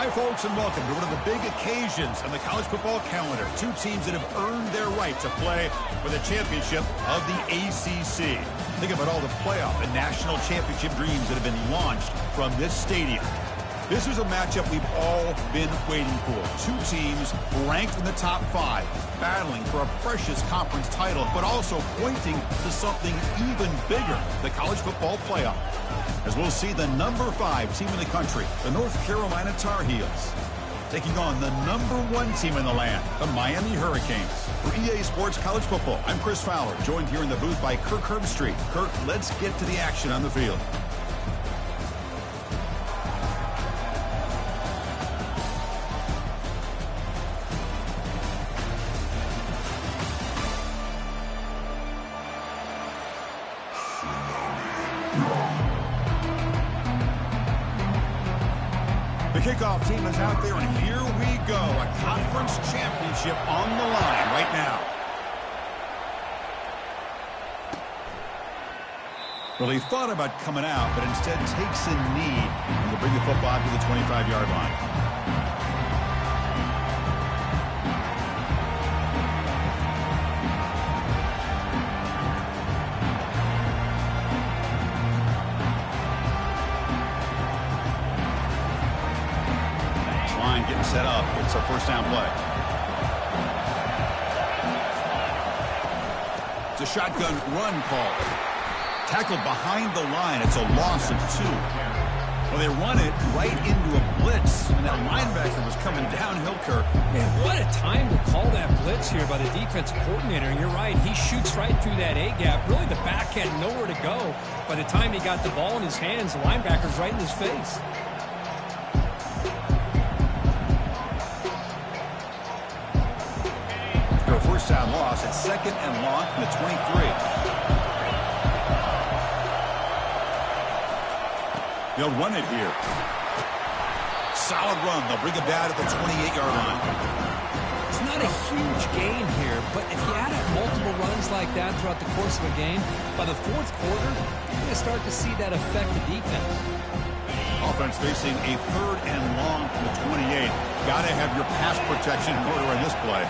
Hi, folks, and welcome to one of the big occasions on the college football calendar. Two teams that have earned their right to play for the championship of the ACC. Think about all the playoff and national championship dreams that have been launched from this stadium. This is a matchup we've all been waiting for. Two teams ranked in the top 5, battling for a precious conference title, but also pointing to something even bigger, the college football playoff. As we'll see the number 5 team in the country, the North Carolina Tar Heels, taking on the number 1 team in the land, the Miami Hurricanes. For EA Sports College Football, I'm Chris Fowler, joined here in the booth by Kirk Herbstreit. Kirk, let's get to the action on the field. The kickoff team is out there, and here we go. A conference championship on the line right now. Well, he thought about coming out, but instead takes a knee to bring the football to the 25-yard line. Getting set up. It's a first down play. It's a shotgun run call. Tackled behind the line. It's a loss of 2. Well, they run it right into a blitz, and that linebacker was coming downhill, Kirk. Man, what a time to call that blitz here by the defensive coordinator. And you're right, he shoots right through that A-gap. Really, the back had nowhere to go. By the time he got the ball in his hands, the linebacker's right in his face. First down loss at 2nd and long from the 23. They'll run it here. Solid run. They'll bring it down at the 28-yard line. It's not a huge gain here, but if you add up multiple runs like that throughout the course of a game, by the 4th quarter, you're going to start to see that affect the defense. Offense facing a 3rd and long from the 28. Got to have your pass protection in order in this play.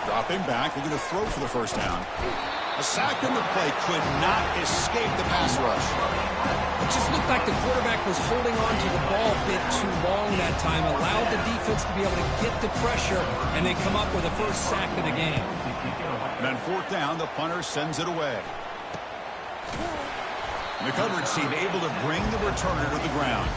Dropping back, looking to throw for the first down. A sack on the play could not escape the pass rush. It just looked like the quarterback was holding on to the ball a bit too long that time, allowed the defense to be able to get the pressure, and they come up with the first sack of the game. And on 4th down, the punter sends it away. And the coverage team able to bring the returner to the ground.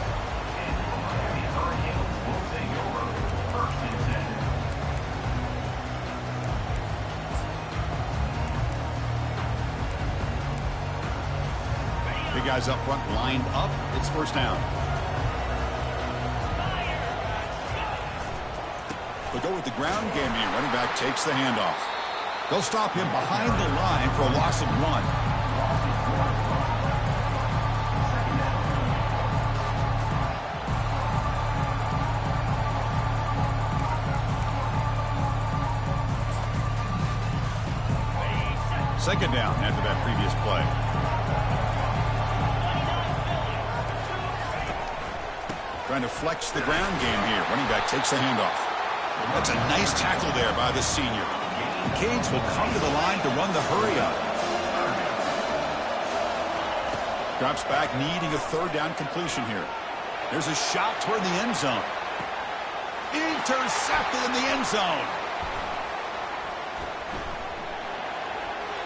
Big guys up front lined up. It's first down. They'll go with the ground game here. Running back takes the handoff. They'll stop him behind the line for a loss of 1. Second down after that previous play. Trying to flex the ground game here. Running back takes the handoff. That's a nice tackle there by the senior. The Canes will come to the line to run the hurry up. Drops back, needing a 3rd down completion here. There's a shot toward the end zone. Intercepted in the end zone.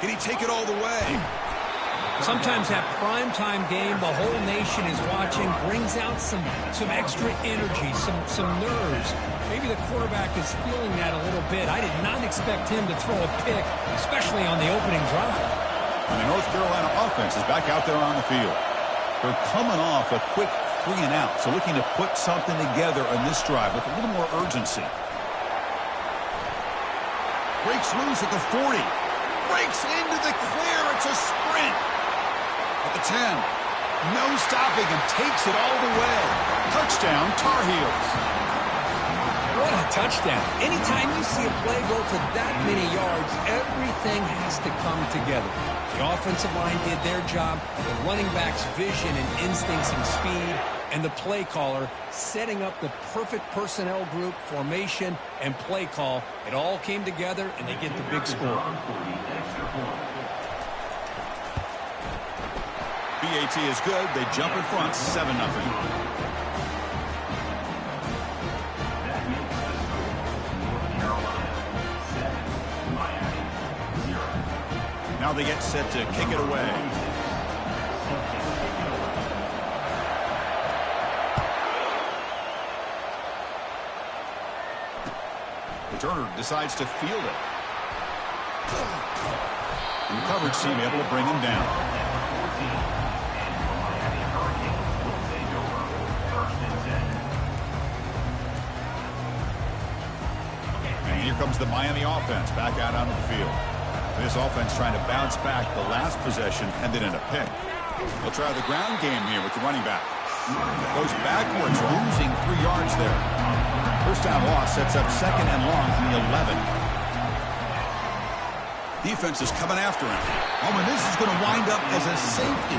Can he take it all the way? Sometimes that primetime game, the whole nation is watching, brings out some extra energy, some nerves. Maybe the quarterback is feeling that a little bit. I did not expect him to throw a pick, especially on the opening drive. And the North Carolina offense is back out there on the field. They're coming off a quick 3 and out, so looking to put something together on this drive with a little more urgency. Breaks loose at the 40. Breaks into the clear. It's a sprint. At the 10. No stopping him. Takes it all the way. Touchdown, Tar Heels. What a touchdown. Anytime you see a play go for that many yards, everything has to come together. The offensive line did their job, the running back's vision and instincts and speed, and the play caller setting up the perfect personnel group, formation, and play call. It all came together, and they get the big score. BAT is good. They jump in front, 7-0. Now they get set to kick it away. Turner decides to field it. And the coverage team able to bring him down. And here comes the Miami offense back out onto the field. This offense trying to bounce back the last possession and then in a pick. They'll try the ground game here with the running back. Goes backwards, losing 3 yards there. First down loss sets up 2nd and long from the 11. Defense is coming after him. Oh, and this is going to wind up as a safety.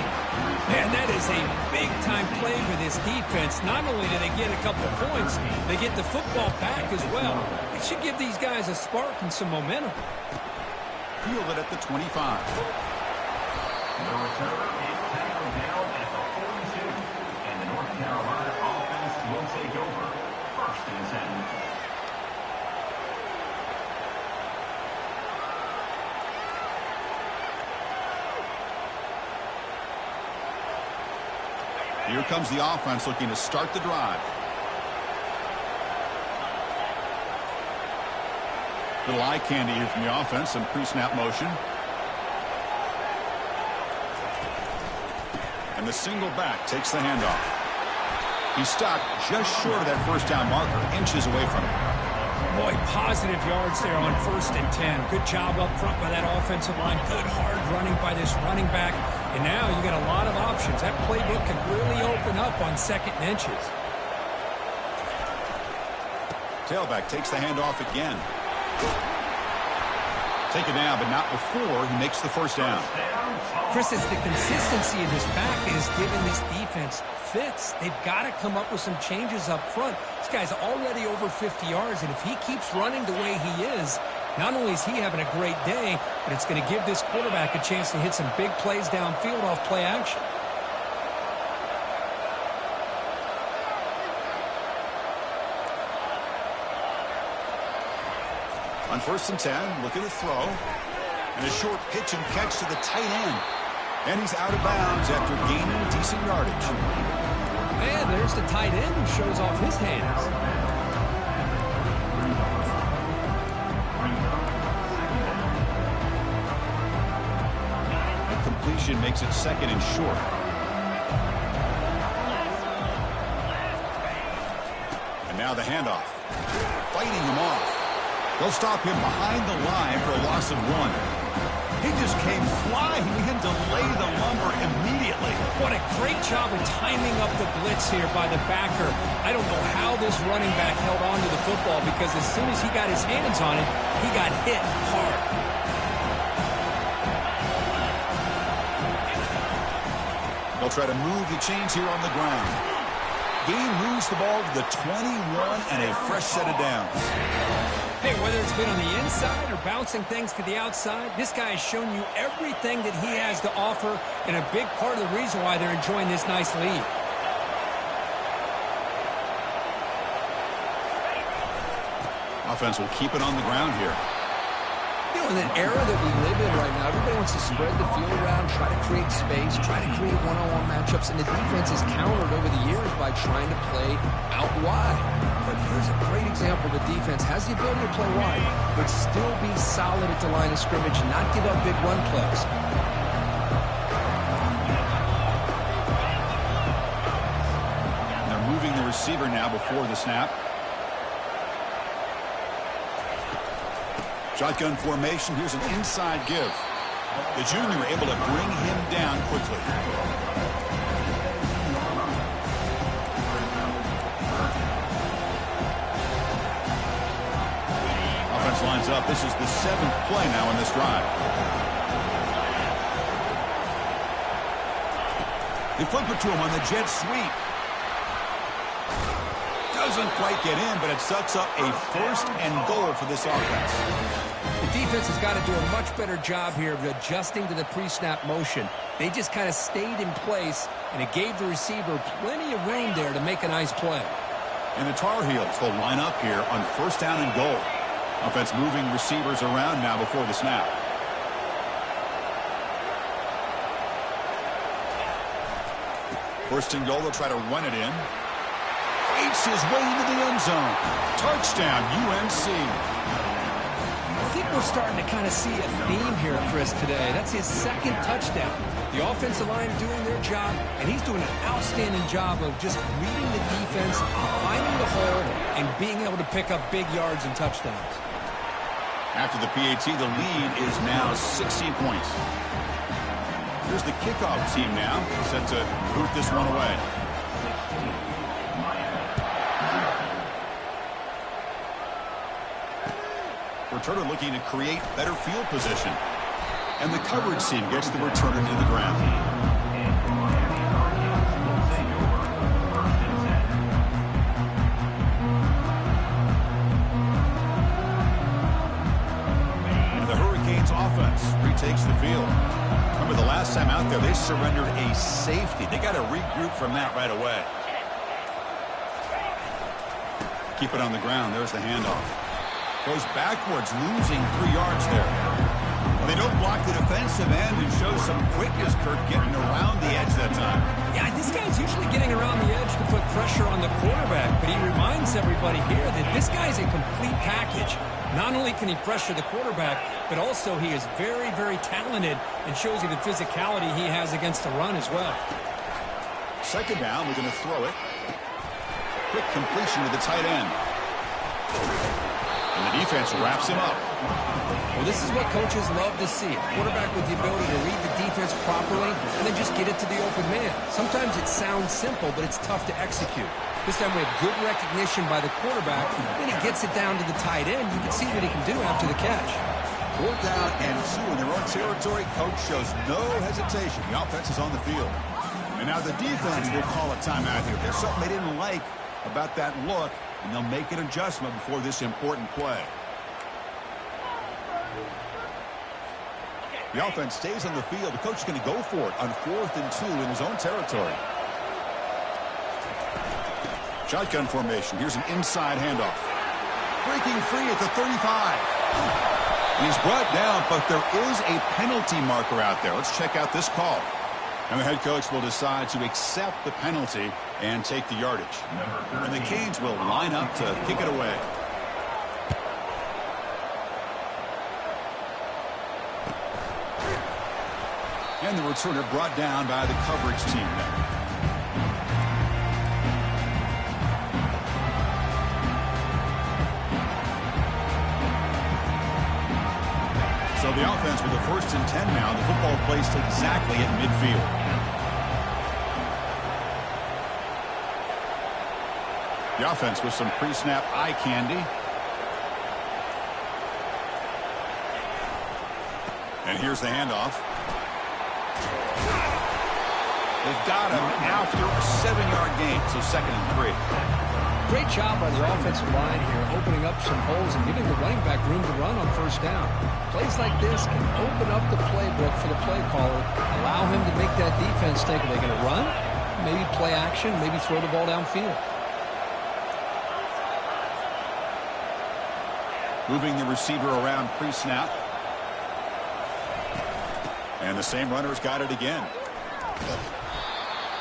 Man, that is a big-time play for this defense. Not only do they get a couple points, they get the football back as well. It should give these guys a spark and some momentum. Fielded at the 25. The returner is tackled down at the 42, and the North Carolina offense will take over. 1st and 10. Here comes the offense looking to start the drive. Little eye candy here from the offense and pre-snap motion. And the single back takes the handoff. He's stopped just short of that first down marker, inches away from it. Boy, positive yards there on 1st and 10. Good job up front by that offensive line. Good hard running by this running back. And now you got a lot of options. That playbook can really open up on 2nd and inches. Tailback takes the handoff again. Take it down, but not before he makes the first down. Chris, it's the consistency of this back that is giving this defense fits. They've got to come up with some changes up front. This guy's already over 50 yards, and if he keeps running the way he is, not only is he having a great day, but it's going to give this quarterback a chance to hit some big plays downfield off play action. On 1st and 10, look at the throw. And a short pitch and catch to the tight end. And he's out of bounds after gaining decent yardage. And there's the tight end who shows off his hands. A completion makes it 2nd and short. And now the handoff. Fighting him off. They'll stop him behind the line for a loss of 1. He just came flying in to lay the lumber immediately. What a great job of timing up the blitz here by the backer. I don't know how this running back held on to the football because as soon as he got his hands on it, he got hit hard. They'll try to move the chains here on the ground. Gain moves the ball to the 21 and a fresh set of downs. Hey, whether it's been on the inside or bouncing things to the outside, this guy has shown you everything that he has to offer and a big part of the reason why they're enjoying this nice lead. Offense will keep it on the ground here. You know, in the era that we live in right now, everybody wants to spread the field around, try to create space, try to create one-on-one matchups, and the defense has countered over the years by trying to play out wide. But here's a great example. The defense has the ability to play wide, but still be solid at the line of scrimmage and not give up big run plays. And they're moving the receiver now before the snap. Shotgun formation. Here's an inside give. The junior able to bring him down quickly. lines up. This is the 7th play now in this drive. They flip it to him on the jet sweep. Doesn't quite get in, but it sets up a 1st and goal for this offense. The defense has got to do a much better job here of adjusting to the pre-snap motion. They just kind of stayed in place, and it gave the receiver plenty of room there to make a nice play. And the Tar Heels will line up here on 1st down and goal. Offense moving receivers around now before the snap. First and goal, they'll try to run it in. Fakes his way into the end zone. Touchdown, UNC. I think we're starting to kind of see a theme here, Chris, today. That's his 2nd touchdown. The offensive line doing their job, and he's doing an outstanding job of just reading the defense, finding the hole, and being able to pick up big yards and touchdowns. After the PAT, the lead is now 16 points. Here's the kickoff team now, set to boot this one away. Returner looking to create better field position. And the coverage team gets the returner to the ground. And the Hurricanes offense retakes the field. Remember the last time out there, they surrendered a safety. They got to regroup from that right away. Keep it on the ground. There's the handoff. Goes backwards, losing 3 yards there. They don't block the defensive end and show some quickness, Kirk, getting around the edge that time. Yeah, this guy's usually getting around the edge to put pressure on the quarterback, but he reminds everybody here that this guy's a complete package. Not only can he pressure the quarterback, but also he is very, very talented and shows you the physicality he has against the run as well. 2nd down, we're going to throw it. Quick completion to the tight end. And the defense wraps him up. Well, this is what coaches love to see. A quarterback with the ability to read the defense properly and then just get it to the open man. Sometimes it sounds simple, but it's tough to execute. This time we have good recognition by the quarterback. Then he gets it down to the tight end. You can see what he can do after the catch. 4th down and 2 in their own territory. Coach shows no hesitation. The offense is on the field. And now the defense will call a timeout here. There's something they didn't like about that look, and they'll make an adjustment before this important play. The offense stays on the field. The coach is going to go for it on 4th and 2 in his own territory. Shotgun formation. Here's an inside handoff. Breaking free at the 35. He's brought down, but there is a penalty marker out there. Let's check out this call. And the head coach will decide to accept the penalty and take the yardage. And the Canes will line up to kick it away. And the returner brought down by the coverage team. So the offense with the 1st and 10 now. The football placed exactly at midfield. The offense with some pre-snap eye candy. And here's the handoff. They've got him after a 7-yard gain, so 2nd and 3. Great job by the offensive line here, opening up some holes and giving the running back room to run on 1st down. Plays like this can open up the playbook for the play caller, allow him to make that defense think, are they going to run? Maybe play action, maybe throw the ball downfield. Moving the receiver around pre-snap. And the same runner's got it again.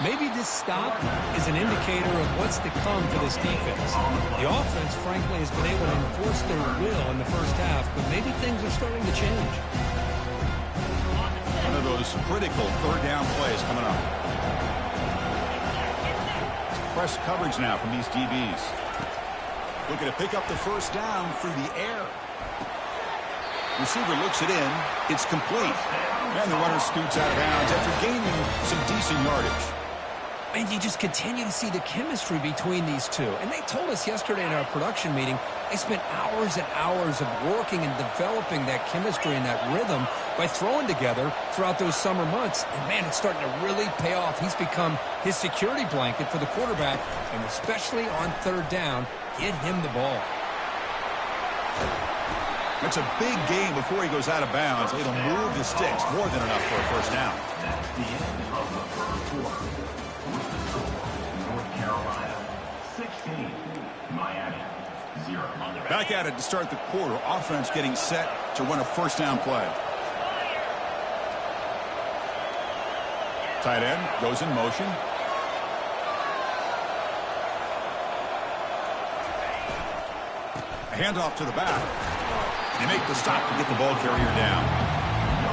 Maybe this stop is an indicator of what's to come for this defense. The offense, frankly, has been able to enforce their will in the 1st half, but maybe things are starting to change. One of those critical 3rd down plays coming up. Press coverage now from these DBs. Looking to pick up the 1st down through the air. Receiver looks it in. It's complete. And the runner scoots out of bounds after gaining some decent yardage. And you just continue to see the chemistry between these two. And they told us yesterday in our production meeting, they spent hours and hours of working and developing that chemistry and that rhythm by throwing together throughout those summer months. And, man, it's starting to really pay off. He's become his security blanket for the quarterback, and especially on third down, get him the ball. It's a big game before he goes out of bounds. It'll move the sticks more than enough for a first down. That's the end of the first quarter. North Carolina 16, Miami 0. Back at it to start the quarter. Offense getting set to run a first down play. Tight end goes in motion. A handoff to the back. They make the stop to get the ball carrier down.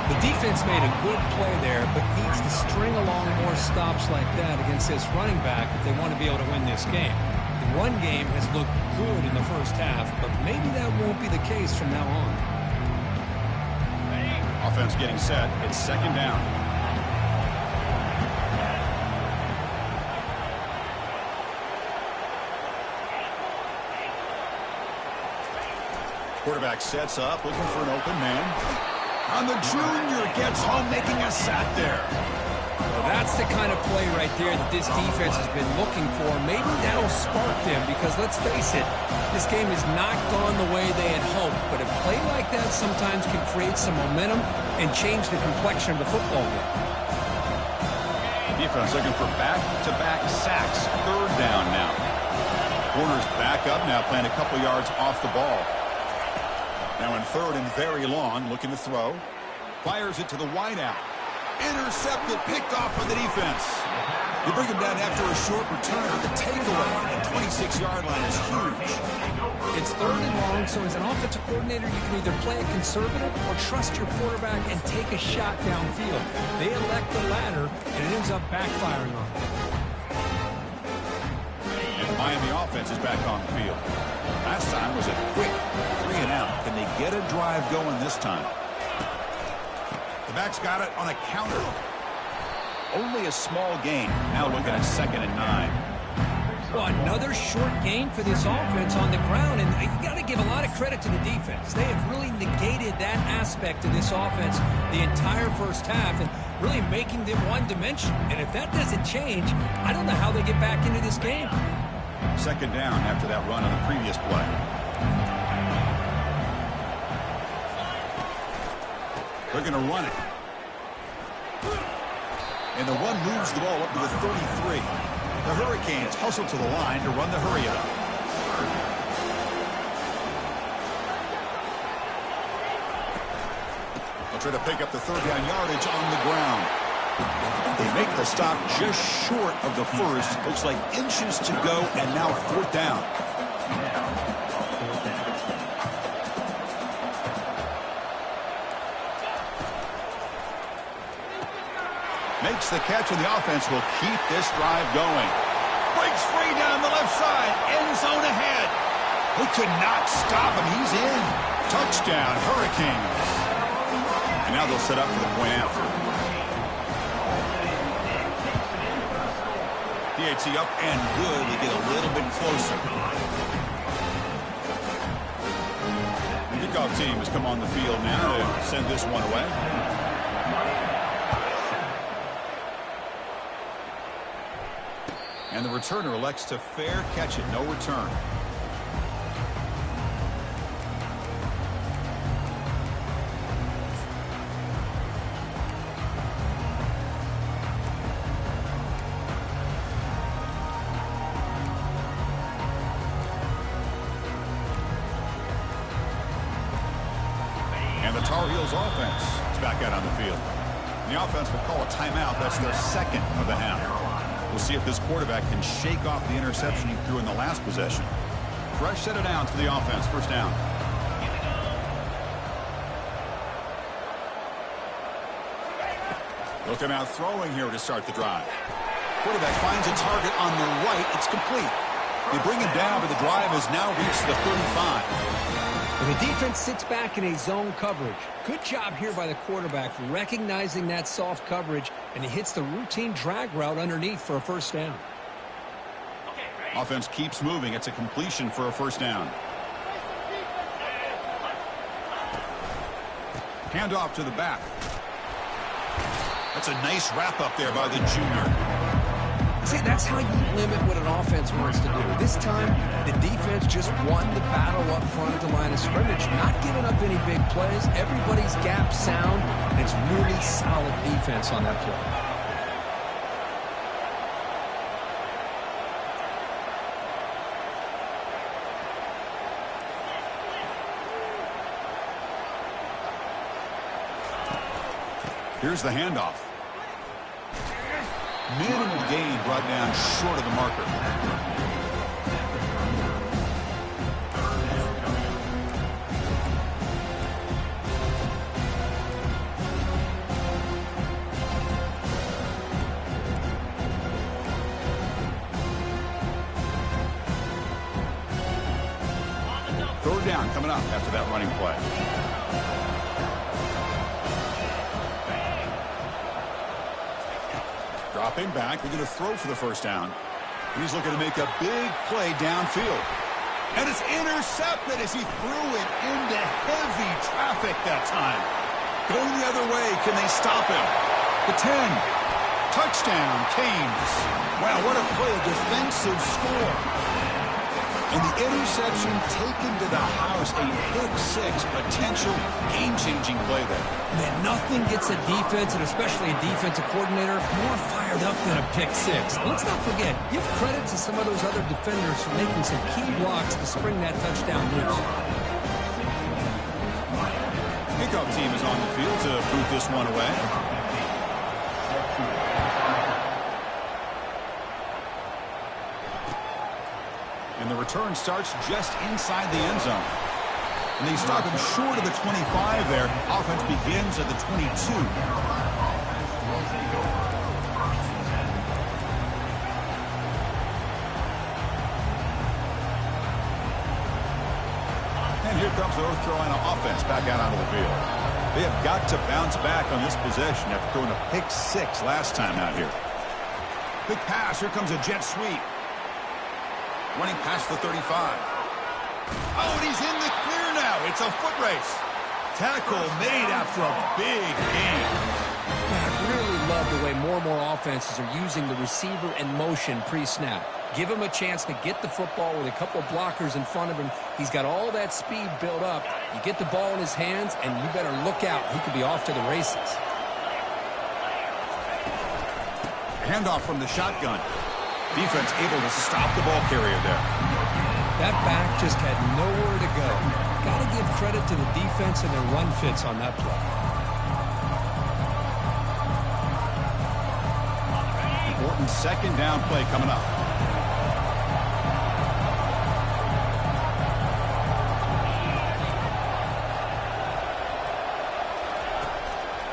The defense made a good play there, but needs to string along more stops like that against this running back if they want to be able to win this game. The run game has looked good in the first half, but maybe that won't be the case from now on. Offense getting set. It's second down. Quarterback sets up, looking for an open man. And the junior gets home, making a sack there. Well, that's the kind of play right there that this defense has been looking for. Maybe that'll spark them because, let's face it, this game has not gone the way they had hoped. But a play like that sometimes can create some momentum and change the complexion of the football game. Defense looking for back-to-back sacks. Third down now. Corners back up now, playing a couple yards off the ball. Now in third and very long, looking to throw. Fires it to the wideout. Intercepted, picked off by the defense. You bring him down after a short return. The takeaway at the 26-yard line is huge. It's third and long, so as an offensive coordinator, you can either play it conservative or trust your quarterback and take a shot downfield. They elect the latter, and it ends up backfiring on them. And the Miami offense is back on the field. Last time was a quick 3 and out. Can they get a drive going this time? The back's got it on a counter. Only a small gain. Now looking at 2nd and 9. Well, another short gain for this offense on the ground, and you got to give a lot of credit to the defense. They have really negated that aspect of this offense the entire first half and really making them one-dimensional. And if that doesn't change, I don't know how they get back into this game. 2nd down after that run on the previous play. They're going to run it. And the one moves the ball up to the 33. The Hurricanes hustle to the line to run the hurry up. They'll try to pick up the third down yardage on the ground. They make the stop just short of the first. Looks like inches to go, and now 4th down. Makes the catch, and the offense will keep this drive going. Breaks free down the left side. End zone ahead. They could not stop him. He's in. Touchdown, Hurricanes. And now they'll set up for the point after. DHC up and good. They get a little bit closer. The kickoff team has come on the field now to send this one away. And the returner elects to fair catch it. No return. And the Tar Heels offense is back out on the field. And the offense will call a timeout. That's their 2nd of the half. We'll see if this quarterback can shake off the interception he threw in the last possession. Fresh set of downs for the offense. First down. Looking out throwing here to start the drive. Quarterback finds a target on the right. It's complete. They bring him down, but the drive has now reached the 35. The defense sits back in a zone coverage. Good job here by the quarterback, recognizing that soft coverage, and he hits the routine drag route underneath for a first down. Offense keeps moving. It's a completion for a first down. Handoff to the back. That's a nice wrap up there by the junior. See, that's how you limit what an offense wants to do. This time, the defense just won the battle up front at the line of scrimmage, not giving up any big plays. Everybody's gap sound, and it's really solid defense on that play. Here's the handoff. Minimal gain brought down short of the marker. Third down coming up after that running play. Dropping back, we're going to throw for the first down. He's looking to make a big play downfield. And it's intercepted as he threw it into heavy traffic that time. Going the other way, can they stop him? The 10. Touchdown, Canes. Wow, what a play, a defensive score. And the interception taken to the house, a pick-6 potential game-changing play there. Man, nothing gets a defense, and especially a defensive coordinator, more fired up than a pick-6. Let's not forget, give credit to some of those other defenders for making some key blocks to spring that touchdown loose. Kickoff team is on the field to boot this one away. And the return starts just inside the end zone. And they stop him short of the 25 there. Offense begins at the 22. And here comes the North Carolina offense back out onto the field. They have got to bounce back on this possession after throwing a pick-6 last time out here. Big pass. Here comes a jet sweep. Running past the 35. Oh, and he's in the clear now. It's a foot race. Tackle made after a big gain. I really love the way more and more offenses are using the receiver in motion pre-snap. Give him a chance to get the football with a couple of blockers in front of him. He's got all that speed built up. You get the ball in his hands, and you better look out. He could be off to the races. Handoff from the shotgun. Defense able to stop the ball carrier there. That back just had nowhere to go. Got to give credit to the defense and their run fits on that play. Important second down play coming up.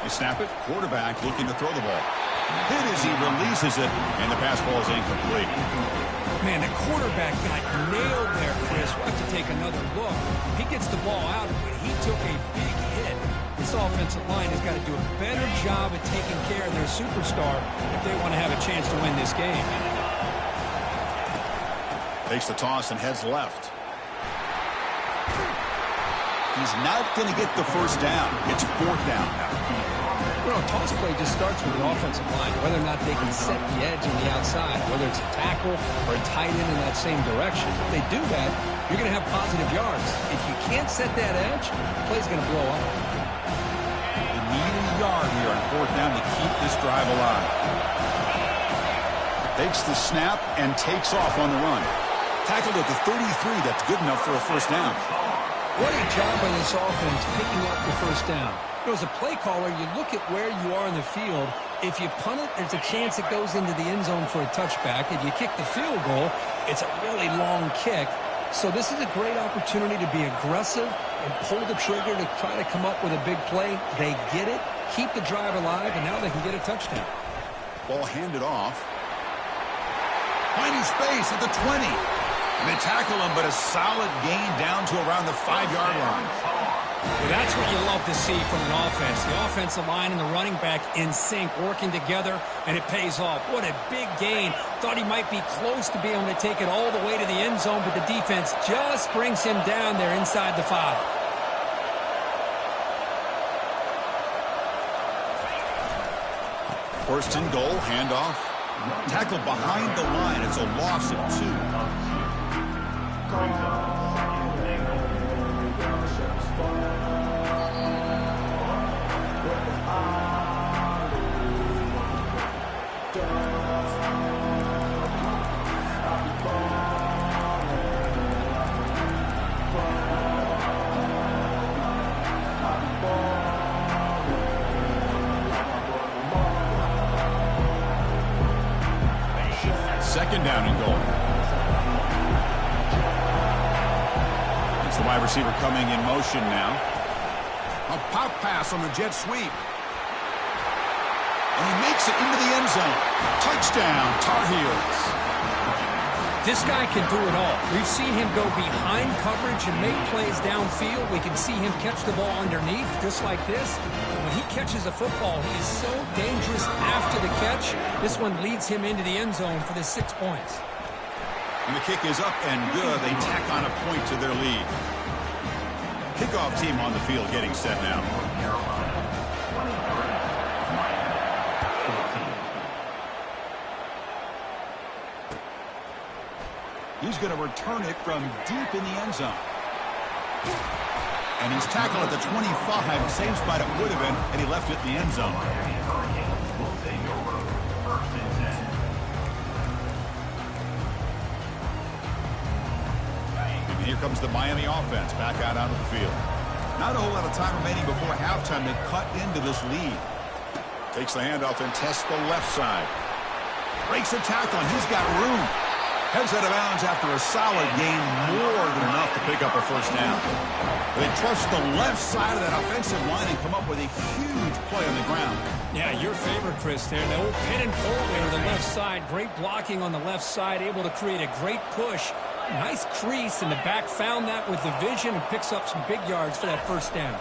You snap it, quarterback looking to throw the ball. Hit as he releases it, and the pass ball is incomplete. Man, the quarterback got nailed there, Chris. We'll have to take another look. He gets the ball out, but he took a big hit. This offensive line has got to do a better job at taking care of their superstar if they want to have a chance to win this game. Takes the toss and heads left. He's not going to get the first down. It's fourth down now. You know, toss play just starts with the offensive line, whether or not they can set the edge on the outside, whether it's a tackle or a tight end in that same direction. If they do that, you're going to have positive yards. If you can't set that edge, the play's going to blow up. They need a yard here on fourth down to keep this drive alive. Takes the snap and takes off on the run. Tackled at the 33. That's good enough for a first down. What a job by this offense picking up the first down. You know, as a play caller, you look at where you are in the field. If you punt it, there's a chance it goes into the end zone for a touchback. If you kick the field goal, it's a really long kick. So this is a great opportunity to be aggressive and pull the trigger to try to come up with a big play. They get it, keep the drive alive, and now they can get a touchdown. Ball handed off. Finding space at the 20. They tackle him, but a solid gain down to around the 5-yard line. Well, that's what you love to see from an offense. The offensive line and the running back in sync, working together, and it pays off. What a big gain. Thought he might be close to being able to take it all the way to the end zone, but the defense just brings him down there inside the 5. First and goal, handoff. Tackled behind the line. It's a loss of 2. Second down and goal. It's the wide receiver coming in motion now. A pop pass on the jet sweep. And he makes it into the end zone. Touchdown, Tar Heels. This guy can do it all. We've seen him go behind coverage and make plays downfield. We can see him catch the ball underneath, just like this. When he catches a football, he is so dangerous after the catch. This one leads him into the end zone for the 6 points. And the kick is up and good. They tack on a point to their lead. Kickoff team on the field getting set now. He's going to return it from deep in the end zone. And he's tackled at the 25. Same spot it would have been, and he left it in the end zone. And here comes the Miami offense back out onto the field. Not a whole lot of time remaining before halftime. They cut into this lead. Takes the handoff and tests the left side. Breaks a tackle, and he's got room. Heads out of bounds after a solid gain, more than enough to pick up a first down. They trust the left side of that offensive line and come up with a huge play on the ground. Yeah, your favorite, Chris, there. The old pin and pull there to the left side. Great blocking on the left side, able to create a great push. Nice crease, and the back found that with the vision and picks up some big yards for that first down.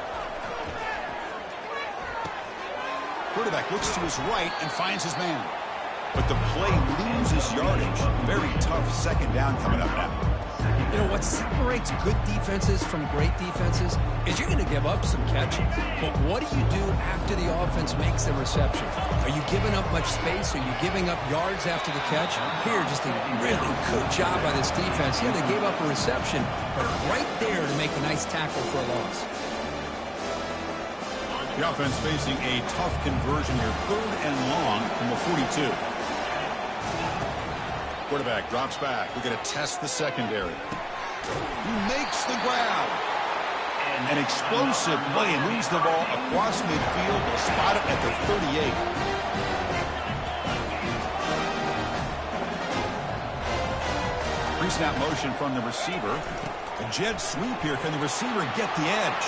Quarterback looks to his right and finds his man. But the play loses yardage. Very tough second down coming up now. You know, what separates good defenses from great defenses is you're going to give up some catches. But what do you do after the offense makes the reception? Are you giving up much space? Are you giving up yards after the catch? Here, just a really good job by this defense. Yeah, they gave up a reception, but right there to make a nice tackle for a loss. The offense facing a tough conversion here. 3rd and long from the 42. Quarterback drops back. We're going to test the secondary. He makes the grab. An explosive play and moves the ball across midfield. Will spot it at the 38. Pre-snap motion from the receiver. A jet sweep here. Can the receiver get the edge?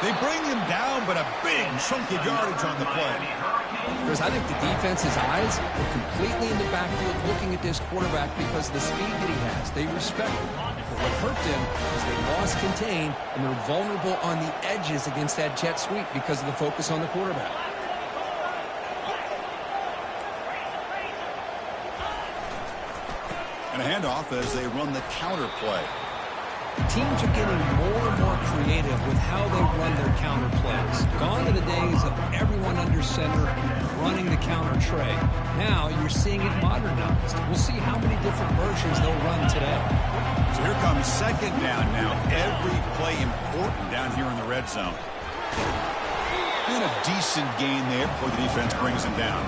They bring him down, but a big chunk of yardage on the play. Chris, I think the defense's eyes are completely in the backfield looking at this quarterback because of the speed that he has. They respect him. But what hurt them is they lost contain, and they're vulnerable on the edges against that jet sweep because of the focus on the quarterback. And a handoff as they run the counter play. Teams are getting more and more creative with how they run their counter plays. Gone are the days of everyone under center running the counter tray. Now you're seeing it modernized. We'll see how many different versions they'll run today. So here comes second down now. Every play important down here in the red zone. And a decent gain there before the defense brings him down.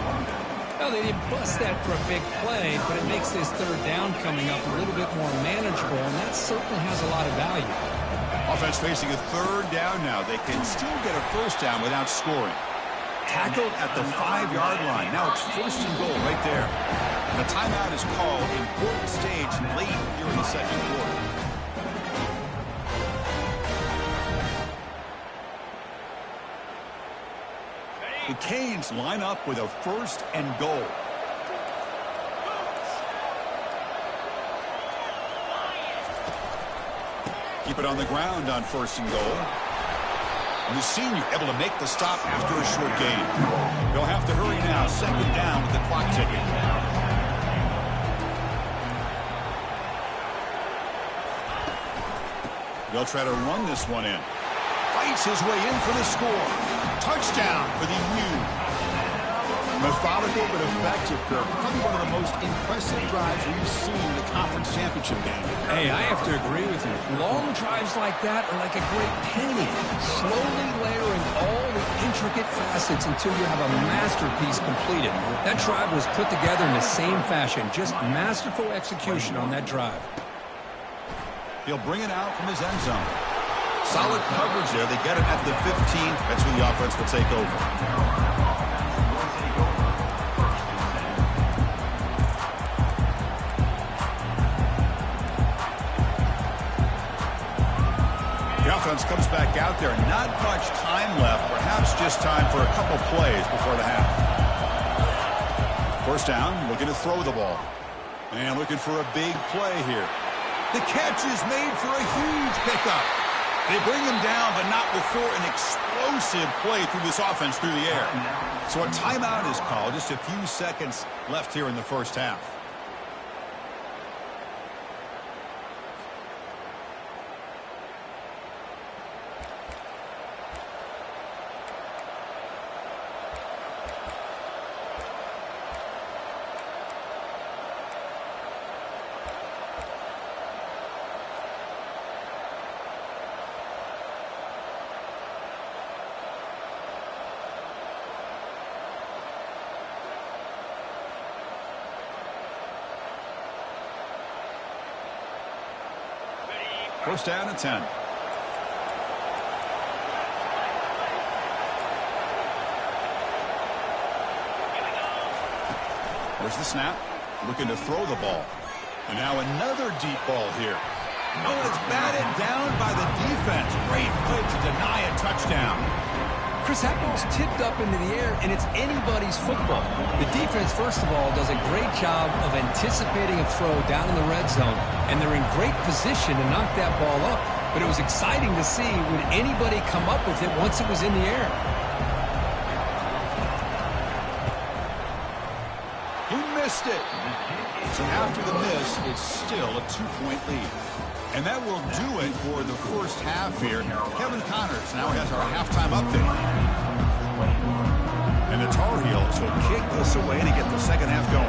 Well, they didn't bust that for a big play, but it makes this 3rd down coming up a little bit more manageable, and that certainly has a lot of value. Offense facing a 3rd down now. They can still get a first down without scoring. Tackled at the 5-yard line. Now it's 1st and goal right there. And a timeout is called. Important stage late here in the second quarter. The Canes line up with a 1st and goal. keep it on the ground on 1st and goal. And the senior able to make the stop after a short gain. They'll have to hurry now. 2nd down with the clock ticking. They'll try to run this one in. Fights his way in for the score. Touchdown for the U. Methodical but effective, Kirk. Probably one of the most impressive drives we've seen in the conference championship game. Hey, I have to agree with you. Long drives like that are like a great painting. Slowly layering all the intricate facets until you have a masterpiece completed. That drive was put together in the same fashion. Just masterful execution on that drive. He'll bring it out from his end zone. Solid coverage there. They get it at the 15. That's where the offense will take over. The offense comes back out there. Not much time left. Perhaps just time for a couple plays before the half. 1st down, looking to throw the ball. And looking for a big play here. The catch is made for a huge pickup. They bring him down, but not before an explosive play through this offense through the air. So a timeout is called. Just a few seconds left here in the 1st half. First down and 10. There's the snap. Looking to throw the ball. And now another deep ball here. Oh, and it's batted down by the defense. Great play to deny a touchdown. Chris, that ball's tipped up into the air, and it's anybody's football. The defense, first of all, does a great job of anticipating a throw down in the red zone, and they're in great position to knock that ball up. But it was exciting to see would anybody come up with it once it was in the air. He missed it. So after the miss, it's still a 2-point lead. And that will do it for the 1st half here. Kevin Connors now has our halftime update. And the Tar Heels will kick this away to get the 2nd half going.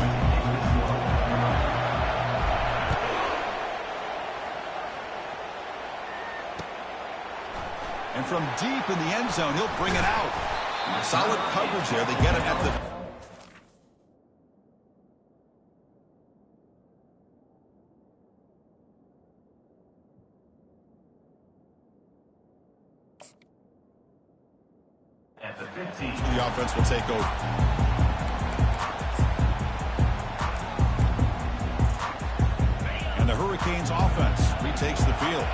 And from deep in the end zone, he'll bring it out. Solid coverage there. They get it at the... At the 15. The offense will take over. And the Hurricanes offense retakes the field.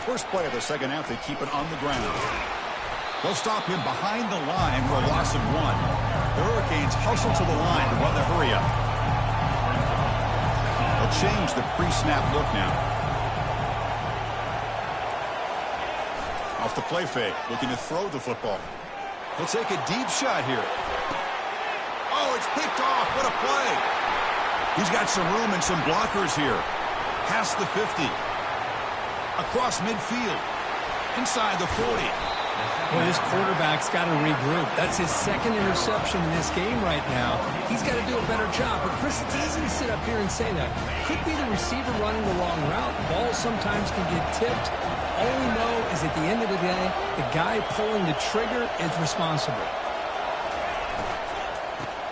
First play of the 2nd half, they keep it on the ground. They'll stop him behind the line for a loss of 1. The Hurricanes hustle to the line to run the hurry up. They'll change the pre-snap look now. Off the play fake, looking to throw the football. He'll take a deep shot here. Oh, it's picked off. What a play. He's got some room and some blockers here. Past the 50. Across midfield. Inside the 40. Well, this quarterback's got to regroup. That's his 2nd interception in this game right now. He's got to do a better job. But, Chris, it's easy to sit up here and say that. Could be the receiver running the wrong route. Balls sometimes can get tipped. All we know is at the end of the day, the guy pulling the trigger is responsible.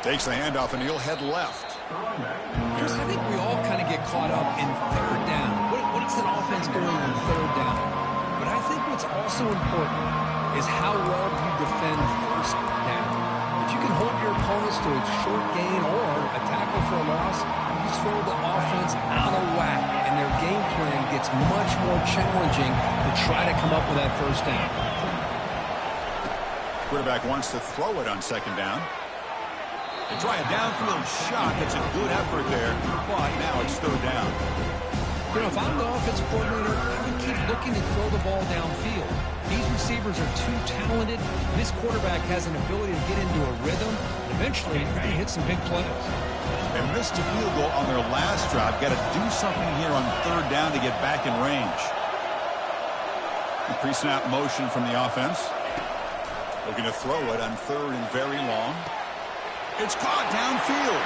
Takes the handoff, and he'll head left. Chris, I think we all kind of get caught up in 3rd down. What is an offense doing on 3rd down? But I think what's also important is how well you defend 1st down. If you can hold your opponents to a short gain or a tackle for a loss, you throw the offense out of whack, and their game plan gets much more challenging to try to come up with that 1st down. Quarterback wants to throw it on second down. They try a downfield shot. It's a good effort there, but now it's third down. You know, if I'm the offensive coordinator, I would keep looking to throw the ball downfield. These receivers are too talented. This quarterback has an ability to get into a rhythm. And eventually, you're going to hit some big plays. They missed a field goal on their last drive. Got to do something here on third down to get back in range. Pre-snap motion from the offense. Looking to throw it on third and very long. It's caught downfield.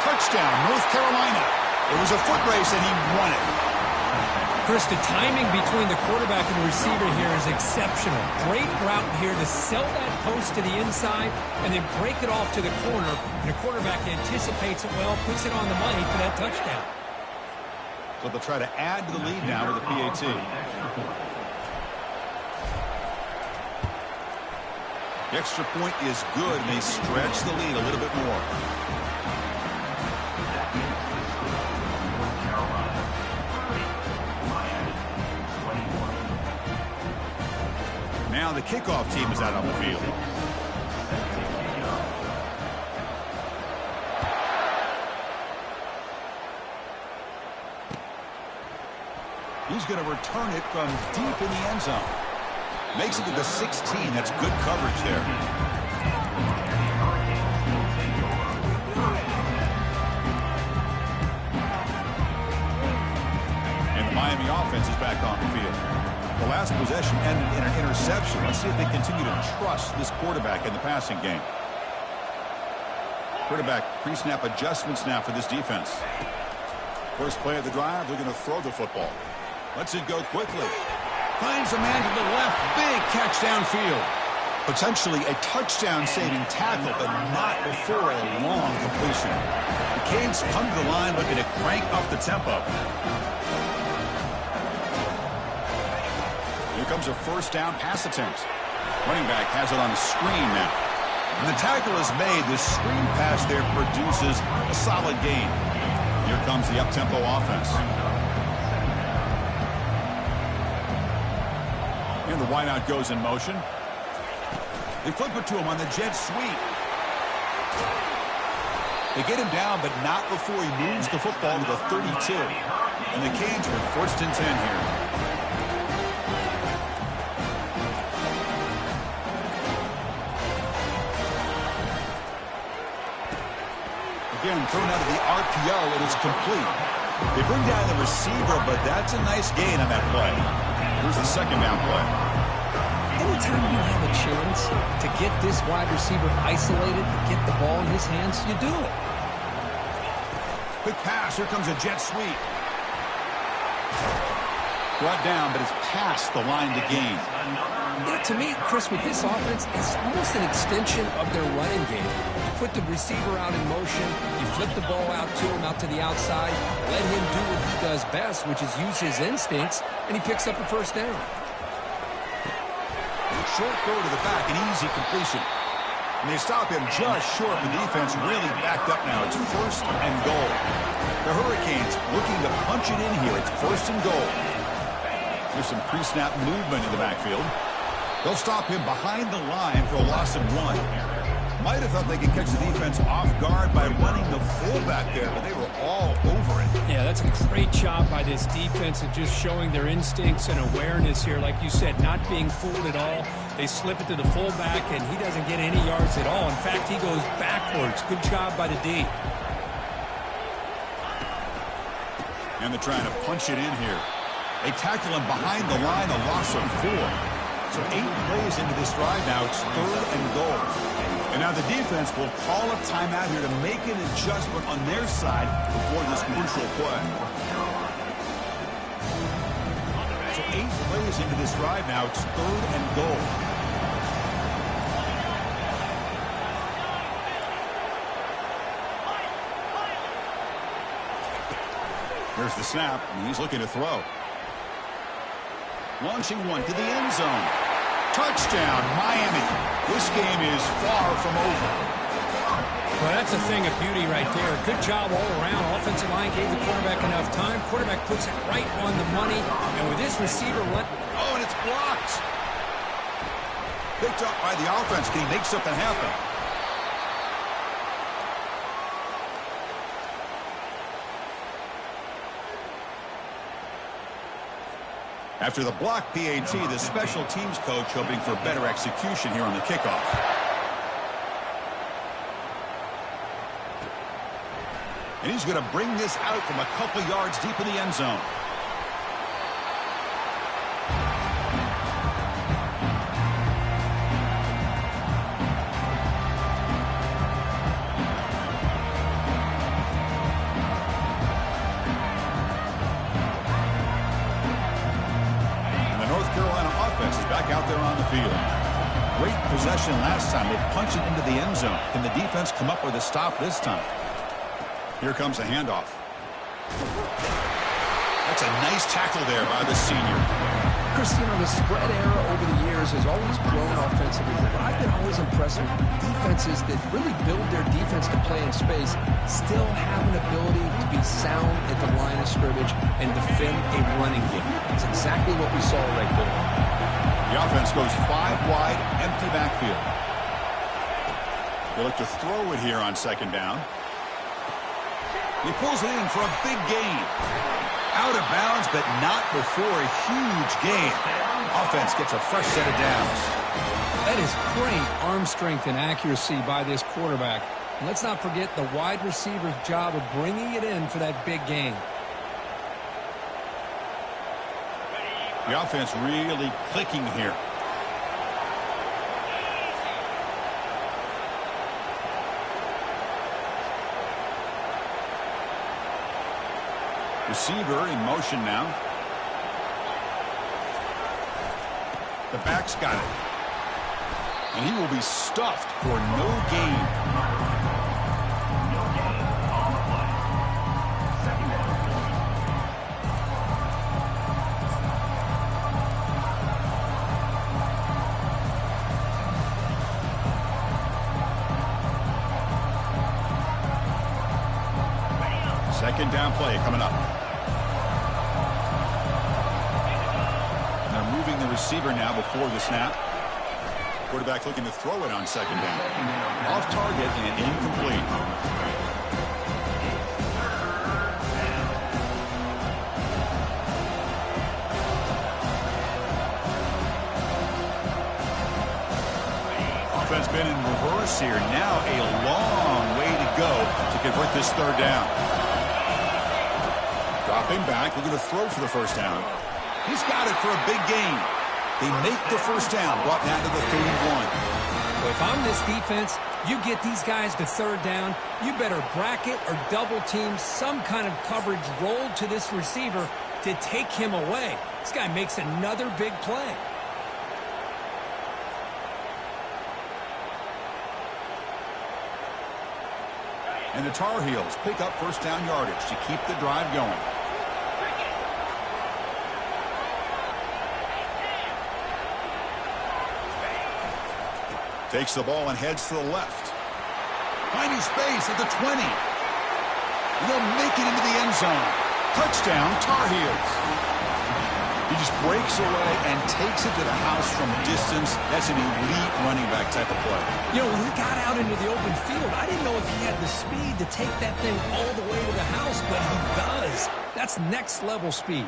Touchdown, North Carolina. It was a foot race, and he won it. Chris, the timing between the quarterback and the receiver here is exceptional. Great route here to sell that post to the inside and then break it off to the corner. And the quarterback anticipates it well, puts it on the money for that touchdown. So they'll try to add to the lead now with the PAT. The extra point is good, and they stretch the lead a little bit more. Now the kickoff team is out on the field. He's going to return it from deep in the end zone. Makes it to the 16. That's good coverage there. And the Miami offense is back on the field. The last possession ended in an interception. Let's see if they continue to trust this quarterback in the passing game. Quarterback pre-snap adjustments now for this defense. First play of the drive, looking to throw the football. Lets it go quickly. Finds a man to the left. Big catch downfield. Potentially a touchdown-saving tackle, but not before a long completion. The Canes come to the line looking to crank up the tempo. Here comes a first down pass attempt. Running back has it on a screen now. And the tackle is made. The screen pass there produces a solid gain. Here comes the up-tempo offense. And the wideout goes in motion. They flip it to him on the jet sweep. They get him down, but not before he moves the football to the 32. And the Canes are first and 10 here. Again, thrown out of the RPO, it is complete. They bring down the receiver, but that's a nice gain on that play. Here's the second down play. Anytime you have a chance to get this wide receiver isolated, to get the ball in his hands, you do it. Quick pass. Here comes a jet sweep. Brought down, but it's past the line to gain. You know, to me, Chris, with this offense, it's almost an extension of their running game. You put the receiver out in motion, you flip the ball out to him, out to the outside, let him do what he does best, which is use his instincts, and he picks up a first down. Short throw to the back, an easy completion. And they stop him just short. The defense really backed up now. It's first and goal. The Hurricanes looking to punch it in here. It's first and goal. There's some pre-snap movement in the backfield. They'll stop him behind the line for a loss of 1. Might have thought they could catch the defense off guard by running the fullback there, but they were all over it. Yeah, that's a great job by this defense of just showing their instincts and awareness here. Like you said, not being fooled at all. They slip it to the fullback, and he doesn't get any yards at all. In fact, he goes backwards. Good job by the D. And they're trying to punch it in here. They tackle him behind the line, a loss of 4. So 8 plays into this drive now. It's third and goal. And now the defense will call a timeout here to make an adjustment on their side before this crucial play. So 8 plays into this drive now. It's third and goal. There's the snap, and he's looking to throw. Launching one to the end zone. Touchdown, Miami. This game is far from over. Well, that's a thing of beauty right there. Good job all around. Offensive line gave the quarterback enough time. Quarterback puts it right on the money. And with this receiver, oh, and it's blocked. Picked up by the offense. Can he make something happen? After the block PAT, the special teams coach hoping for better execution here on the kickoff. And he's going to bring this out from a couple yards deep in the end zone. Out there on the field. Great possession last time. They punched it into the end zone. Can the defense come up with a stop this time? Here comes the handoff. That's a nice tackle there by the senior. Chris, you know, the spread era over the years has always grown offensively, but I've been always impressed with defenses that really build their defense to play in space, still have an ability to be sound at the line of scrimmage and defend a running game. That's exactly what we saw right there. The offense goes 5 wide, empty backfield. They look to throw it here on second down. He pulls it in for a big gain. Out of bounds, but not before a huge gain. Offense gets a fresh set of downs. That is great arm strength and accuracy by this quarterback. And let's not forget the wide receiver's job of bringing it in for that big gain. The offense really clicking here. Receiver in motion now. The back's got it. And he will be stuffed for no gain. No gain on the play. Second down. Second down play coming up. They're moving the receiver now before the snap. Quarterback looking to throw it on second down. Off target and incomplete. Offense been in reverse here. Now a long way to go to convert this third down. Dropping back, looking to throw for the first down. He's got it for a big gain. They make the first down, brought down to the 31. Well, if I'm this defense, you get these guys to third down, you better bracket or double team some kind of coverage rolled to this receiver to take him away. This guy makes another big play. And the Tar Heels pick up first down yardage to keep the drive going. Takes the ball and heads to the left. Finding space at the 20. And they'll make it into the end zone. Touchdown, Tar Heels. He just breaks away and takes it to the house from distance. That's an elite running back type of play. You know, when he got out into the open field, I didn't know if he had the speed to take that thing all the way to the house, but he does. That's next level speed.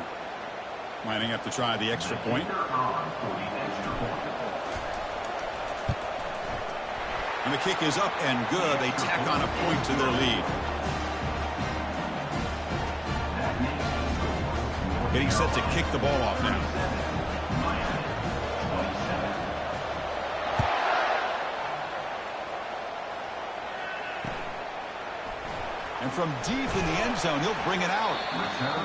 Lining up to try the extra point. And the kick is up and good. They tack on a point to their lead. Getting set to kick the ball off now. And from deep in the end zone, he'll bring it out.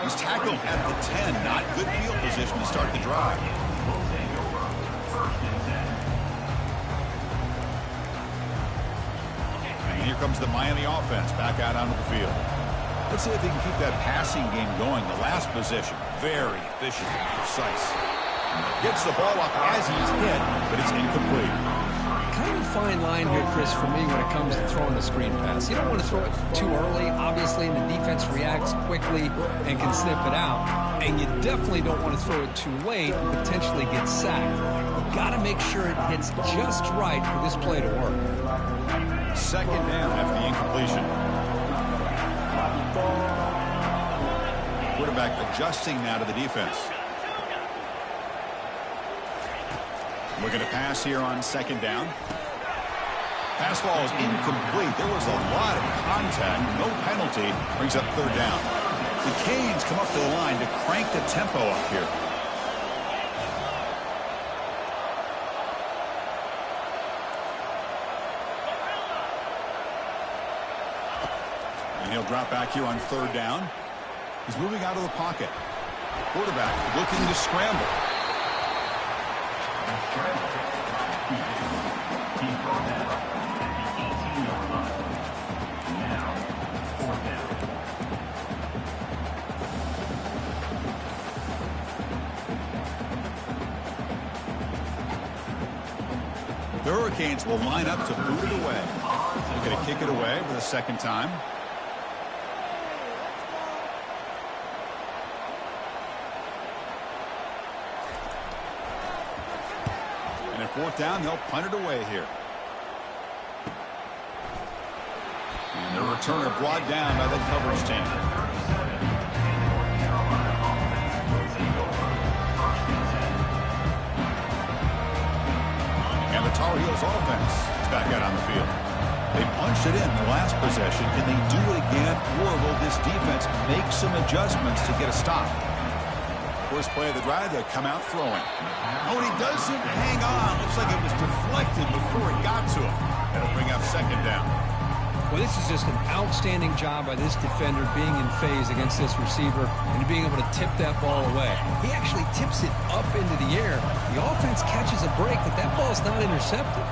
He's tackled at the 10. Not good field position to start the drive. And here comes the Miami offense back out onto the field. Let's see if they can keep that passing game going. The last possession, very efficient and precise. Gets the ball off as he's hit, but it's incomplete. Kind of a fine line here, Chris, for me when it comes to throwing the screen pass. You don't want to throw it too early, obviously, and the defense reacts quickly and can sniff it out. And you definitely don't want to throw it too late and potentially get sacked. You got to make sure it hits just right for this play to work. Second down after the incompletion. Quarterback adjusting now to the defense. Looking to pass here on second down. Pass ball is incomplete. There was a lot of contact. No penalty. Brings up third down. The Canes come up to the line to crank the tempo up here. And he'll drop back here on third down. He's moving out of the pocket. Quarterback looking to scramble. He's brought that up at the 18-yard line. Now, fourth down. The Hurricanes will line up to boot it away. They're going to kick it away for the second time. And at fourth down, they'll punt it away here. And the returner brought down by the coverage team. And the Tar Heels offense is back out on the field. They punched it in the last possession. Can they do it again, or will this defense make some adjustments to get a stop? First play of the drive, they come out throwing. Oh, and he doesn't hang on. Looks like it was deflected before it got to him. That'll bring up second down. Well, this is just an outstanding job by this defender being in phase against this receiver and being able to tip that ball away. He actually tips it up into the air. The offense catches a break, but that ball's not intercepted.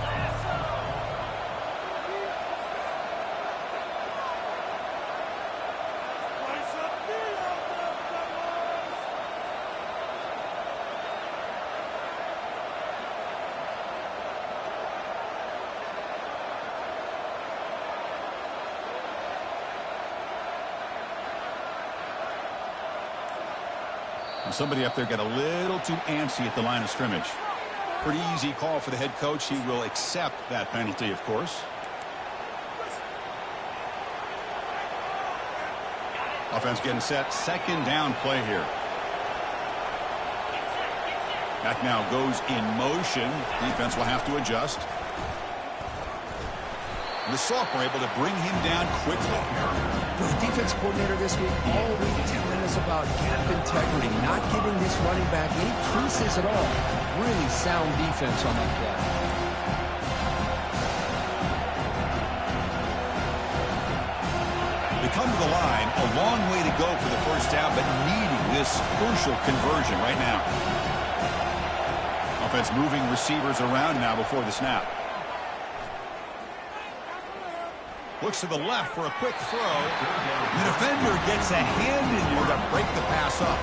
Somebody up there got a little too antsy at the line of scrimmage. Pretty easy call for the head coach. He will accept that penalty, of course. Offense getting set. Second down play here. That now goes in motion. Defense will have to adjust. The sophomore able to bring him down quickly. The defense coordinator this week all week telling us about gap integrity, not giving this running back any creases at all. Really sound defense on that play. They come to the line, a long way to go for the first down, but needing this crucial conversion right now. Offense moving receivers around now before the snap. Looks to the left for a quick throw. The defender gets a hand in there to break the pass up.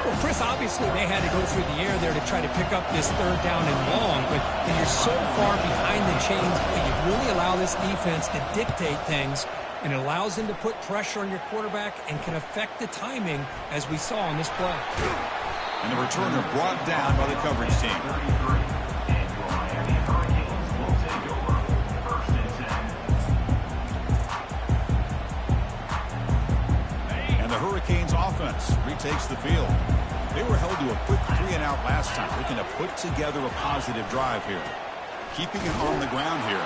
Well, Chris, obviously they had to go through the air there to try to pick up this third down and long, but when you're so far behind the chains, you really allow this defense to dictate things, and it allows them to put pressure on your quarterback and can affect the timing, as we saw on this play. And the returner brought down by the coverage team. Hurricanes offense retakes the field. They were held to a quick 3-and-out last time, looking to put together a positive drive here. Keeping it on the ground here.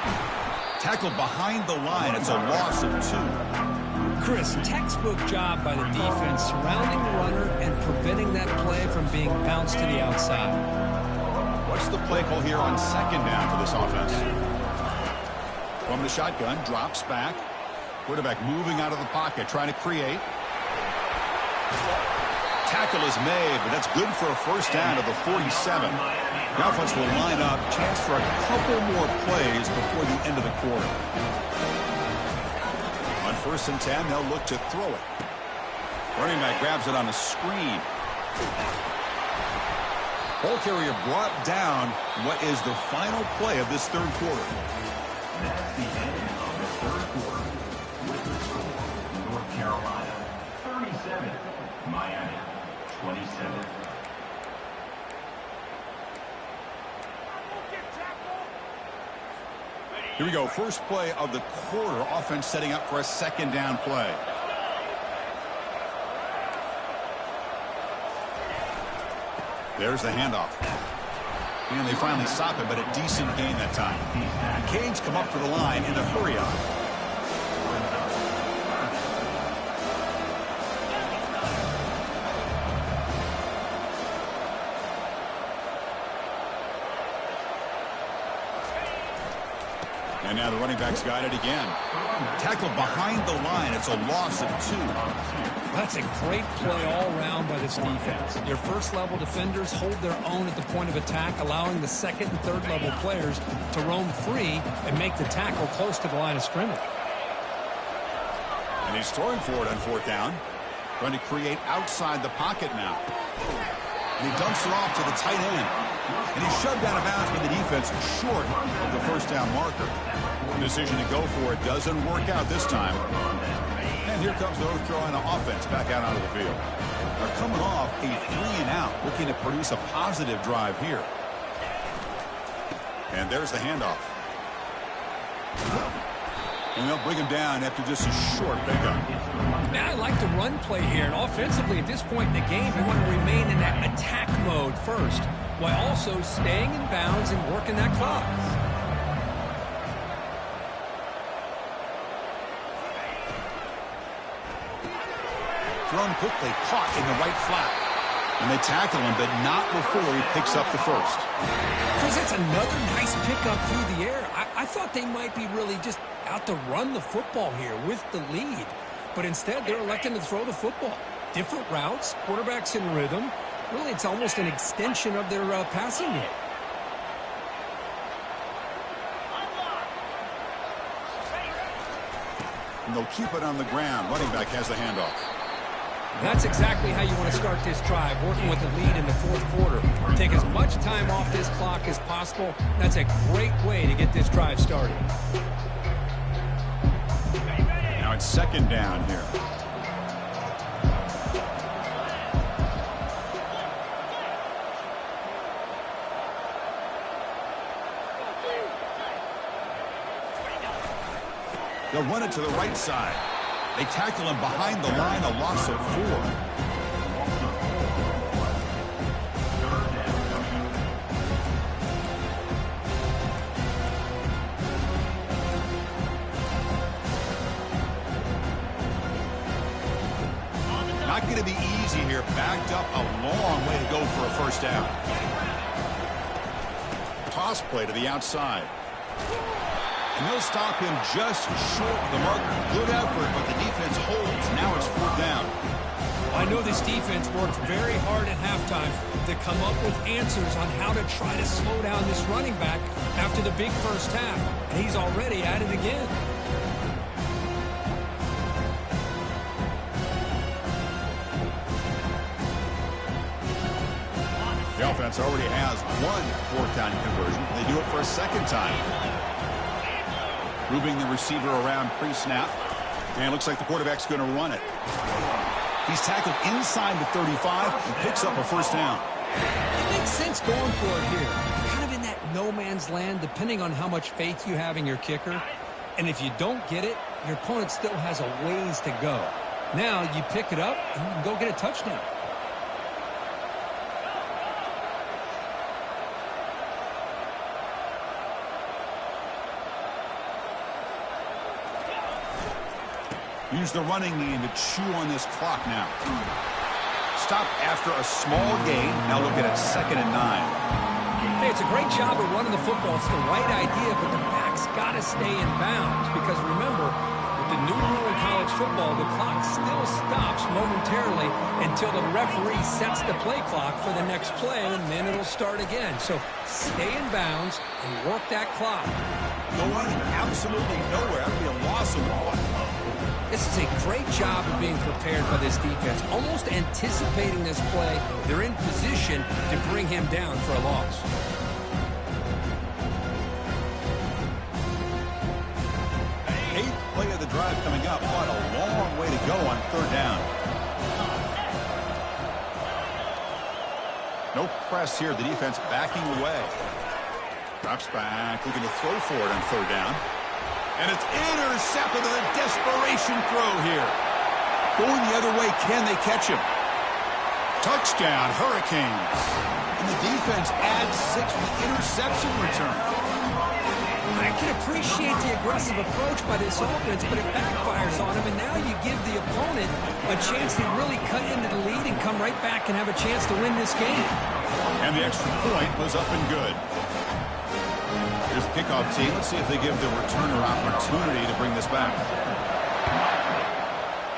Tackled behind the line. It's a loss of 2. Chris, textbook job by the defense surrounding the runner and preventing that play from being bounced to the outside. What's the play call here on second down for this offense? From the shotgun, drops back. Quarterback moving out of the pocket, trying to create. Tackle is made, but that's good for a first down to the 47. The offense will line up. Chance for a couple more plays before the end of the quarter. On 1st and 10, they'll look to throw it. Running back grabs it on a screen. Ball carrier brought down. What is the final play of this third quarter? That's the end of the third quarter. With the score, North Carolina 37, Miami 27. Here we go. First play of the quarter. Offense setting up for a second down play. There's the handoff. And they finally stop it, but a decent gain that time. Canes come up to the line in a hurry up. And now the running back's got it again. Tackled behind the line. It's a loss of 2. That's a great play all around by this defense. Your first-level defenders hold their own at the point of attack, allowing the second and third-level players to roam free and make the tackle close to the line of scrimmage. And he's throwing for it on 4th down. Trying to create outside the pocket now. And he dumps it off to the tight end. And he's shoved out of bounds by the defense short of the first down marker. The decision to go for it doesn't work out this time. And here comes the North Carolina offense back out onto the field. They're coming off a 3-and-out, looking to produce a positive drive here. And there's the handoff. And they'll bring him down after just a short pickup. Man, I like the run play here. And offensively, at this point in the game, we want to remain in that attack mode first, while also staying in bounds and working that clock. Thrown quickly, caught in the right flat. And they tackle him, but not before he picks up the first. Chris, that's another nice pickup through the air. I thought they might be really just out to run the football here with the lead. But instead, they're electing to throw the football. Different routes, quarterbacks in rhythm. Really, it's almost an extension of their passing game. And they'll keep it on the ground. Running back has the handoff. That's exactly how you want to start this drive, working with the lead in the 4th quarter. Take as much time off this clock as possible. That's a great way to get this drive started. Now it's 2nd down here. They'll run it to the right side. They tackle him behind the line, a loss of 4. Not going to be easy here. Backed up a long way to go for a first down. Toss play to the outside. And they'll stop him just short of the marker. Good effort, but the defense holds. Now it's 4th down. I know this defense worked very hard at halftime to come up with answers on how to try to slow down this running back after the big first half. And he's already at it again. The offense already has 1 4th down conversion. They do it for a 2nd time. Moving the receiver around pre-snap. And it looks like the quarterback's going to run it. He's tackled inside the 35 and picks up a first down. It makes sense going for it here. Kind of in that no man's land, depending on how much faith you have in your kicker. And if you don't get it, your opponent still has a ways to go. Now you pick it up and you can go get a touchdown. Use the running game to chew on this clock now. Stop after a small gain. Now look at it, 2nd and 9. Hey, it's a great job of running the football. It's the right idea, but the back's got to stay in bounds. Because remember, with the new rule in college football, the clock still stops momentarily until the referee sets the play clock for the next play, and then it'll start again. So stay in bounds and work that clock. Going absolutely nowhere. That would be a loss of 1. This is a great job of being prepared by this defense, almost anticipating this play. They're in position to bring him down for a loss. Eighth play of the drive coming up. What a long way to go on 3rd down. press here. The defense backing away. Drops back, looking to throw for it on third down. And it's intercepted with a desperation throw here. Going the other way, can they catch him? Touchdown, Hurricanes. And the defense adds 6 with the interception return. I can appreciate the aggressive approach by this offense, but it backfires on him, and now you give the opponent a chance to really cut into the lead and come right back and have a chance to win this game. And the extra point was up and good. Here's the kickoff team. Let's see if they give the returner opportunity to bring this back.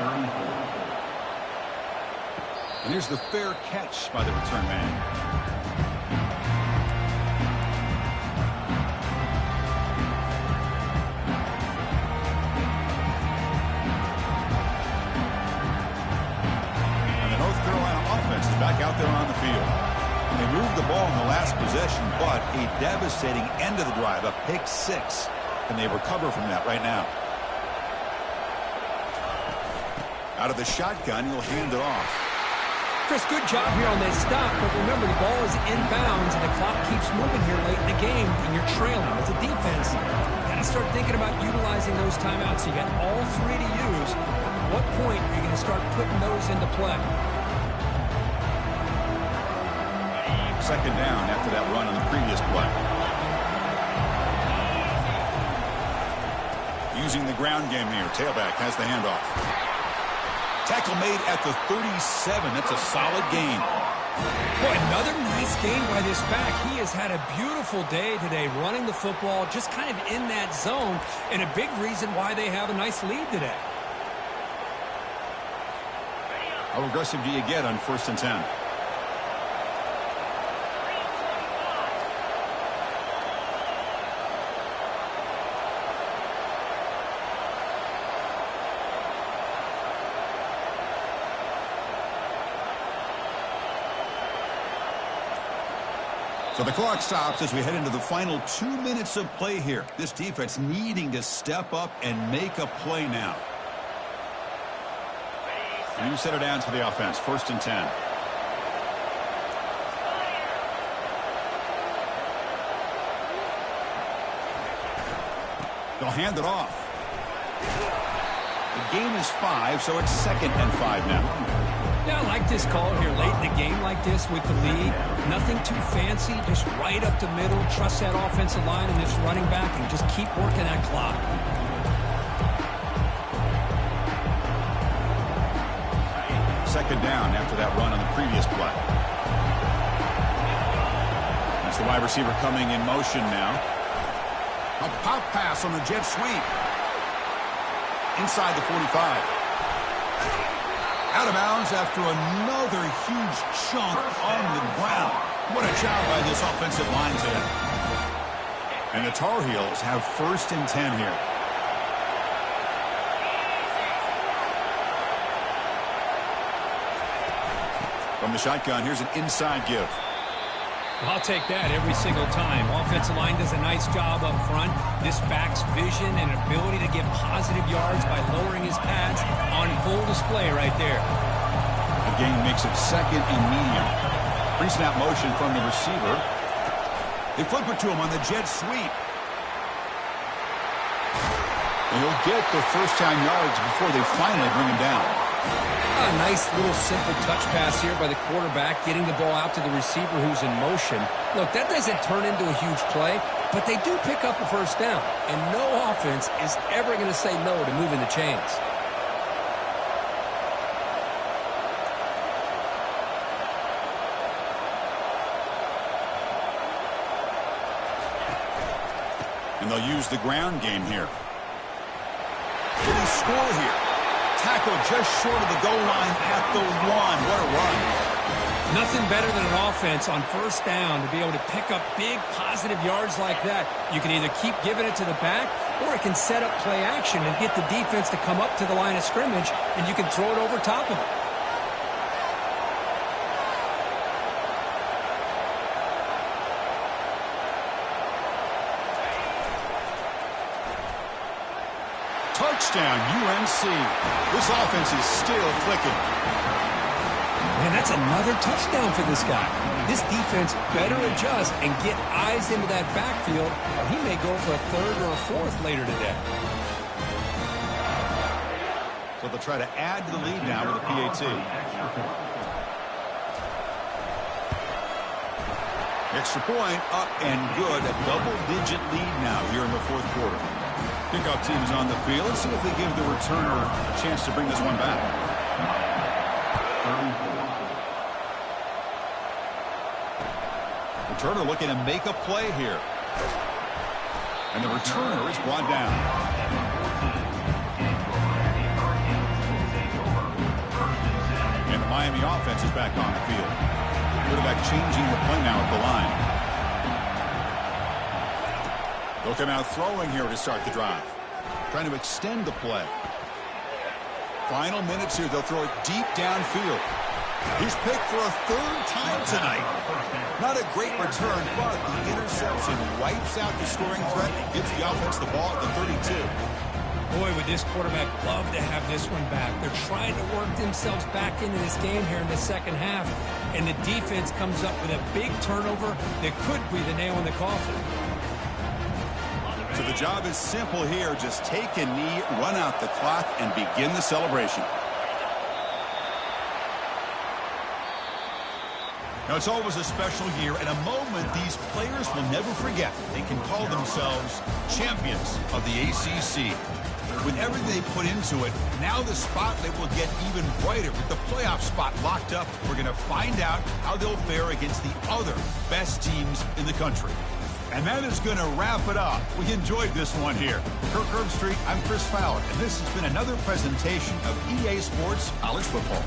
34. And here's the fair catch by the return man. Back out there on the field. They moved the ball in the last possession, but a devastating end of the drive, a pick 6. And they recover from that right now. Out of the shotgun, he'll hand it off. Chris, good job here on that stop, but remember, the ball is inbounds, and the clock keeps moving here late in the game, and you're trailing. As a defense, you got to start thinking about utilizing those timeouts. You got all 3 to use. At what point are you going to start putting those into play? Second down after that run on the previous play. Using the ground game here. Tailback has the handoff. Tackle made at the 37. That's a solid gain. Boy, another nice game by this back. He has had a beautiful day today running the football, just kind of in that zone, and a big reason why they have a nice lead today. How aggressive do you get on 1st and 10? So the clock stops as we head into the final 2 minutes of play here. This defense needing to step up and make a play now. New set of downs for the offense. 1st and 10. They'll hand it off. The game is 5, so it's 2nd and 5 now. Yeah, I like this call here late in the game like this with the lead. Nothing too fancy, just right up the middle. Trust that offensive line and this running back and just keep working that clock. Second down after that run on the previous play. That's the wide receiver coming in motion now. A pop pass on the jet sweep. Inside the 45. Out of bounds after another huge chunk on the ground. What a job by this offensive line today. And the Tar Heels have 1st and 10 here. From the shotgun, here's an inside give. I'll take that every single time. Offensive line does a nice job up front. This back's vision and ability to get positive yards by lowering his pads on full display right there. The game makes it 2nd and medium. Pre-snap motion from the receiver. They flip it to him on the jet sweep. And he'll get the first-down yards before they finally bring him down. A nice little simple touch pass here by the quarterback, getting the ball out to the receiver who's in motion. Look, that doesn't turn into a huge play, but they do pick up a first down, and no offense is ever going to say no to moving the chains. And they'll use the ground game here. Will he score here? Tackle just short of the goal line at the 1. What a run. Nothing better than an offense on first down to be able to pick up big positive yards like that. You can either keep giving it to the back, or it can set up play action and get the defense to come up to the line of scrimmage, and you can throw it over top of it. Touchdown, UNC. This offense is still clicking. Man, and that's another touchdown for this guy. This defense better adjust and get eyes into that backfield, or he may go for a third or a fourth later today. So they'll try to add to the lead now with a PAT. Extra point up and good. A double-digit lead now here in the fourth quarter. Kickoff team is on the field. Let's see if they give the returner a chance to bring this one back. Returner looking to make a play here. And the returner is brought down. And the Miami offense is back on the field. Quarterback changing the play now at the line. They'll come out throwing here to start the drive. Trying to extend the play. Final minutes here. They'll throw it deep downfield. He's picked for a third time tonight. Not a great return, but the interception wipes out the scoring threat and gives the offense the ball at the 32. Boy, would this quarterback love to have this one back. They're trying to work themselves back into this game here in the second half, and the defense comes up with a big turnover that could be the nail in the coffin. So the job is simple here. Just take a knee, run out the clock, and begin the celebration. Now, it's always a special year and a moment these players will never forget. They can call themselves champions of the ACC. With everything they put into it, now the spotlight will get even brighter. With the playoff spot locked up, we're going to find out how they'll fare against the other best teams in the country. And that is going to wrap it up. We enjoyed this one here. Kirk Herbstreit, I'm Chris Fowler, and this has been another presentation of EA Sports College Football.